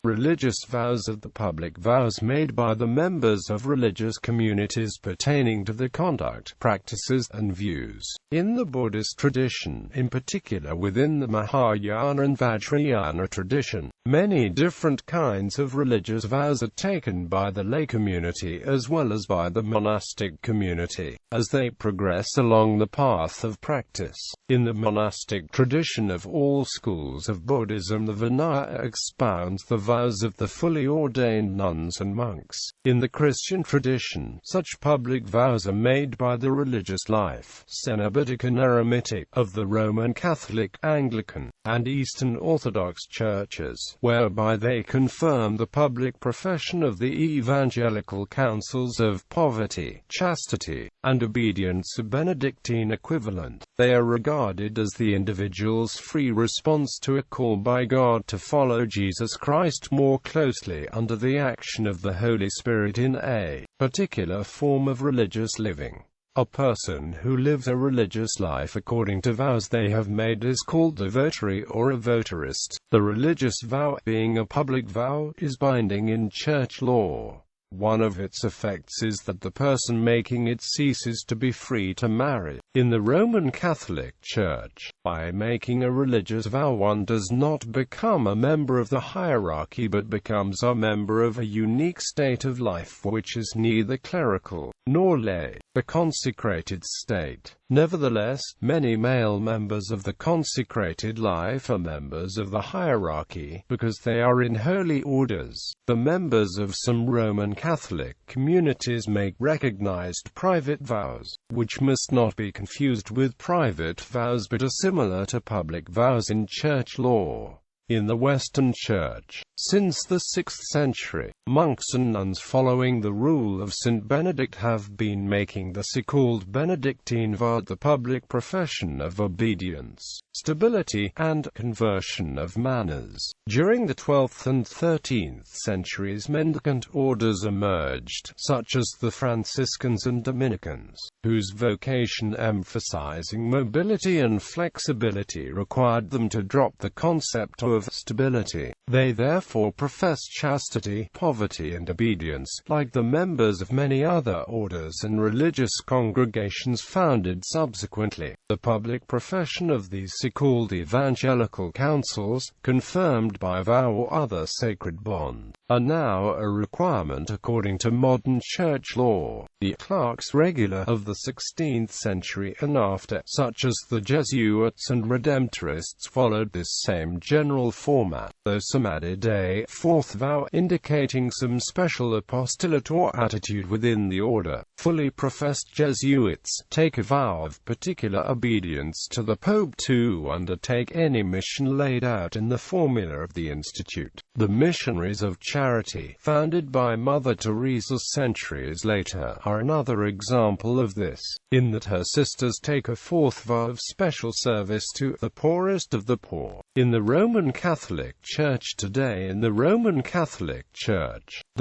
Religious vows are the public vows made by the members of religious communities pertaining to the conduct, practices, and views. In the Buddhist tradition, in particular within the Mahayana and Vajrayana tradition, many different kinds of religious vows are taken by the lay community as well as by the monastic community, as they progress along the path of practice. In the monastic tradition of all schools of Buddhism, the Vinaya expounds the vows of the fully ordained nuns and monks. In the Christian tradition, such public vows are made by the religious life, cenobitic and eremitic, of the Roman Catholic, Anglican, and Eastern Orthodox Churches, whereby they confirm the public profession of the Evangelical Counsels of poverty, chastity, and obedience, a Benedictine equivalent. They are regarded as the individual's free response to a call by God to follow Jesus Christ more closely under the action of the Holy Spirit in a particular form of religious living. A person who lives a religious life according to vows they have made is called a votary or a votarist. The religious vow, being a public vow, is binding in church law. One of its effects is that the person making it ceases to be free to marry. In the Roman Catholic Church, by making a religious vow one does not become a member of the hierarchy but becomes a member of a unique state of life which is neither clerical nor lay, the consecrated state. Nevertheless, many male members of the consecrated life are members of the hierarchy, because they are in holy orders. The members of some Roman Catholic communities make recognized private vows, which must not be confused with private vows but are similar to public vows in church law. In the Western Church, since the 6th century, monks and nuns following the rule of Saint Benedict have been making the so-called Benedictine vow the public profession of obedience, stability, and conversion of manners. During the 12th and 13th centuries, mendicant orders emerged, such as the Franciscans and Dominicans, whose vocation emphasizing mobility and flexibility required them to drop the concept of stability. They therefore professed chastity, poverty, and obedience, like the members of many other orders and religious congregations founded subsequently. The public profession of these so-called Evangelical Counsels, confirmed by vow or other sacred bond, are now a requirement according to modern church law. The clerks regular of the 16th century and after, such as the Jesuits and Redemptorists, followed this same general format, though some added a fourth vow, indicating some special apostolate or attitude within the order. Fully professed Jesuits take a vow of particular obedience to the Pope to undertake any mission laid out in the formula of the Institute. The Missionaries of Charity, founded by Mother Teresa centuries later, are another example of this, in that her sisters take a fourth vow of special service to the poorest of the poor. In the Roman Catholic Church today, the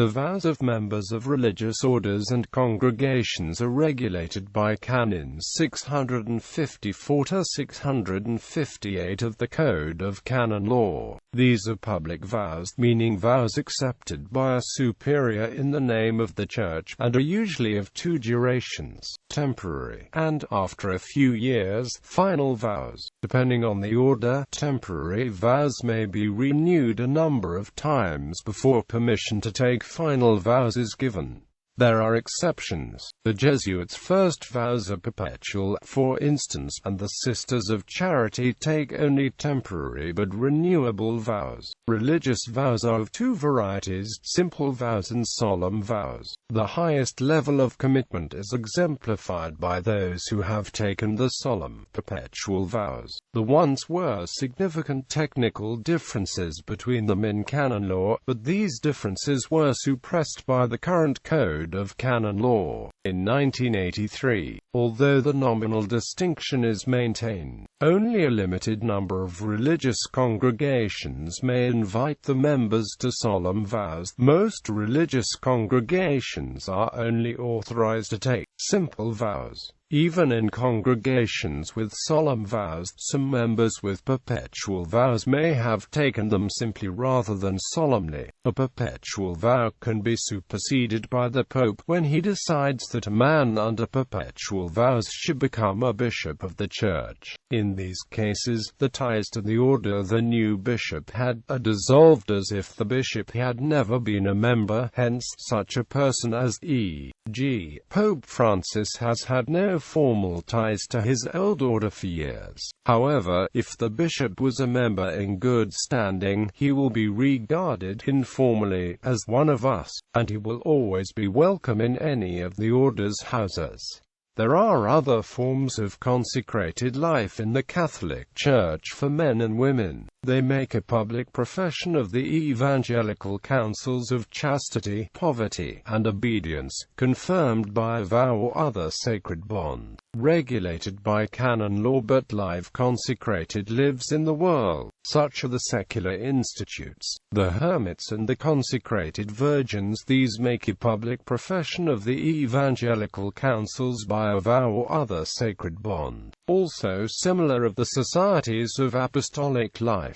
vows of members of religious orders and congregations are regulated by Canons 654 to 658 of the Code of Canon Law. These are public vows, meaning vows accepted by a superior in the name of the Church, and are usually of two durations: temporary, and, after a few years, final vows. Depending on the order, temporary vows may be renewed a number of times before permission to take final vows is given. There are exceptions. The Jesuits' first vows are perpetual, for instance, and the Sisters of Charity take only temporary but renewable vows. Religious vows are of two varieties: simple vows and solemn vows. The highest level of commitment is exemplified by those who have taken the solemn, perpetual vows. There once were significant technical differences between them in canon law, but these differences were suppressed by the current Code of Canon Law in 1983. Although the nominal distinction is maintained, only a limited number of religious congregations may invite the members to solemn vows. Most religious congregations are only authorized to take Simple vows. Even in congregations with solemn vows, some members with perpetual vows may have taken them simply rather than solemnly. A perpetual vow can be superseded by the Pope when he decides that a man under perpetual vows should become a bishop of the Church. In these cases, the ties to the order of the new bishop are dissolved as if the bishop had never been a member. Hence, such a person as e.g. Pope Francis has had no formal ties to his old order for years. However, if the bishop was a member in good standing, he will be regarded informally as one of us, and he will always be welcome in any of the order's houses. There are other forms of consecrated life in the Catholic Church for men and women. They make a public profession of the Evangelical Counsels of chastity, poverty, and obedience, confirmed by a vow or other sacred bond, regulated by canon law, but life consecrated lives in the world. Such are the secular institutes, the hermits and the consecrated virgins. These make a public profession of the Evangelical Counsels by a vow or other sacred bond, also similar of the societies of apostolic life.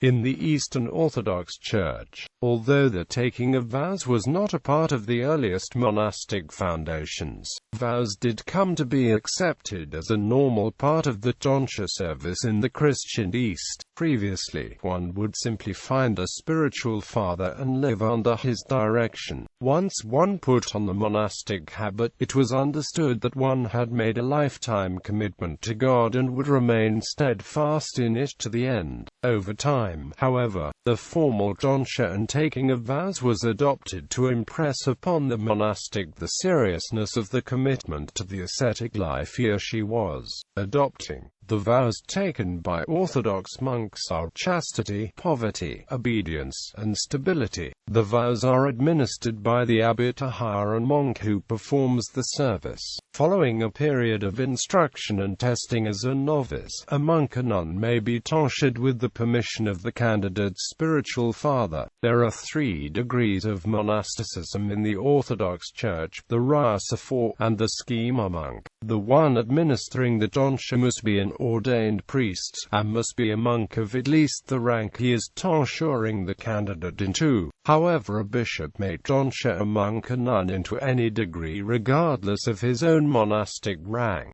In the Eastern Orthodox Church, although the taking of vows was not a part of the earliest monastic foundations, vows did come to be accepted as a normal part of the tonsure service in the Christian East. Previously, one would simply find a spiritual father and live under his direction. Once one put on the monastic habit, it was understood that one had made a lifetime commitment to God and would remain steadfast in it to the end. Over time, however, the formal tonsure and taking of vows was adopted to impress upon the monastic the seriousness of the commitment to the ascetic life he or she was adopting. The vows taken by Orthodox monks are chastity, poverty, obedience, and stability. The vows are administered by the abbot or hireling monk who performs the service. Following a period of instruction and testing as a novice, a monk or nun may be tonsured with the permission of the candidate's spiritual father. There are 3 degrees of monasticism in the Orthodox Church: the rasa 4, and the schema monk. The one administering the tonsure must be an ordained priest, and must be a monk of at least the rank he is tonsuring the candidate into. However, a bishop may tonsure a monk or nun into any degree regardless of his own monastic rank.